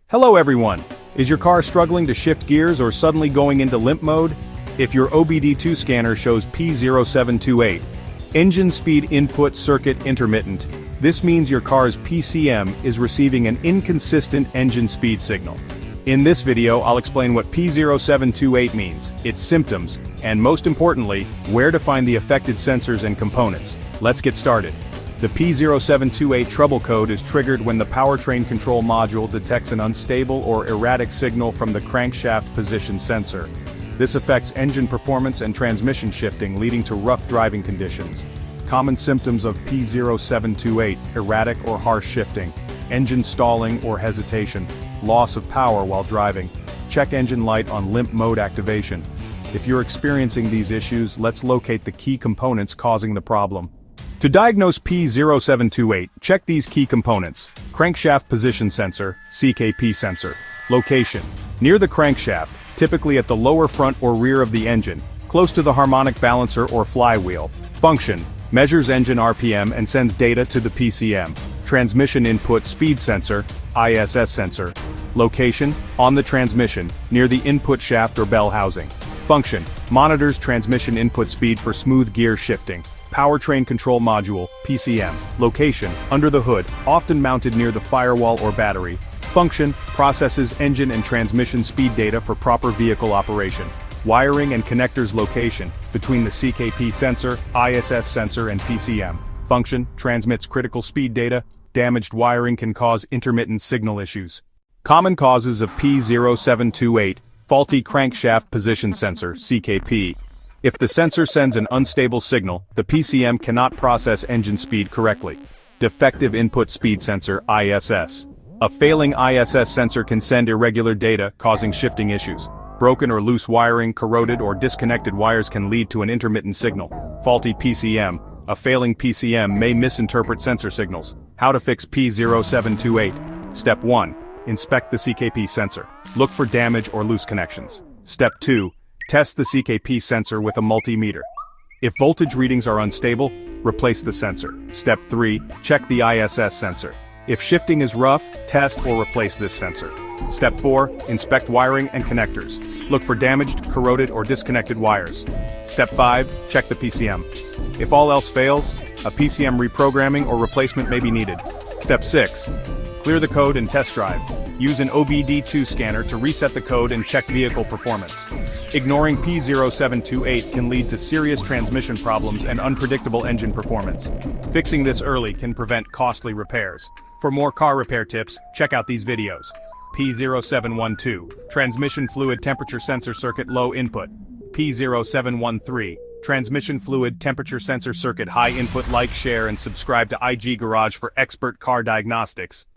Hello everyone! Is your car struggling to shift gears or suddenly going into limp mode? If your OBD-II scanner shows P0728, Engine Speed Input Circuit Intermittent, this means your car's PCM is receiving an inconsistent engine speed signal. In this video I'll explain what P0728 means, its symptoms, and most importantly, where to find the affected sensors and components. Let's get started. The P0728 trouble code is triggered when the Powertrain Control Module detects an unstable or erratic signal from the crankshaft position sensor. This affects engine performance and transmission shifting, leading to rough driving conditions. Common symptoms of P0728: erratic or harsh shifting, engine stalling or hesitation, loss of power while driving. Check engine light on limp mode activation. If you're experiencing these issues, let's locate the key components causing the problem. To diagnose P0728, check these key components: crankshaft position sensor, CKP sensor. Location: near the crankshaft, typically at the lower front or rear of the engine, close to the harmonic balancer or flywheel. Function: measures engine RPM and sends data to the PCM. Transmission input speed sensor, ISS sensor. Location: on the transmission, near the input shaft or bell housing. Function: monitors transmission input speed for smooth gear shifting. Powertrain Control Module, PCM. Location: under the hood, often mounted near the firewall or battery. Function: processes engine and transmission speed data for proper vehicle operation. Wiring and connectors. Location: between the CKP sensor, ISS sensor and PCM. Function: transmits critical speed data. Damaged wiring can cause intermittent signal issues. Common causes of P0728: faulty crankshaft position sensor, CKP. If the sensor sends an unstable signal, the PCM cannot process engine speed correctly. Defective input speed sensor, ISS. A failing ISS sensor can send irregular data, causing shifting issues. Broken or loose wiring, corroded or disconnected wires can lead to an intermittent signal. Faulty PCM. A failing PCM may misinterpret sensor signals. How to fix P0728. Step 1. Inspect the CKP sensor. Look for damage or loose connections. Step 2. Test the CKP sensor with a multimeter. If voltage readings are unstable, replace the sensor. Step 3. Check the ISS sensor. If shifting is rough, test or replace this sensor. Step 4. Inspect wiring and connectors. Look for damaged, corroded, or disconnected wires. Step 5. Check the PCM. If all else fails, a PCM reprogramming or replacement may be needed. Step 6. Clear the code and test drive. Use an OBD-II scanner to reset the code and check vehicle performance. Ignoring P0728 can lead to serious transmission problems and unpredictable engine performance. Fixing this early can prevent costly repairs. For more car repair tips, check out these videos. P0712, transmission fluid temperature sensor circuit low input. P0713, transmission fluid temperature sensor circuit high input. Like, share, and subscribe to IG Garage for expert car diagnostics.